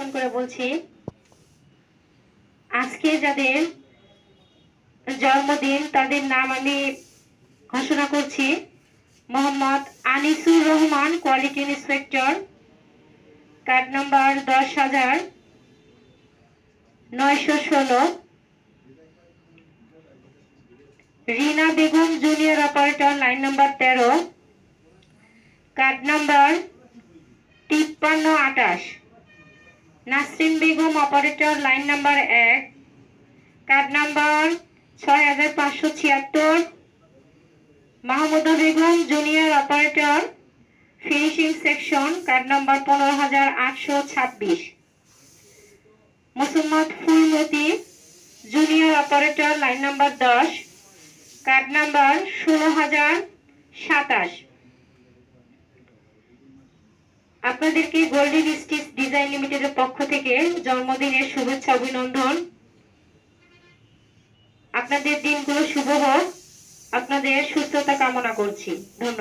পরিবেশন করে বলছি, আজকে যাদের জন্মদিন তাদের নাম আমি ঘোষণা করছি। Mohammad Anisur Rahman, quality inspector, card number 10,916। Rina Begum, junior operator, line number 13, card number 5328। Nasrin Begum, operator, line number 1, card number 6576। Mahmuda Begum, junior operator, finishing section, card number 15826। Mosammat Fulmati, junior operator, line number 10, card number 16027। আপনাদেরকে গোল্ডেন স্টিচ ডিজাইন লিমিটেডের পক্ষ থেকে জন্মদিনের শুভেচ্ছা অভিনন্দন। আপনাদের দিনগুলো শুভ হোক, আপনাদের সুস্থতা কামনা করছি। ধন্যবাদ।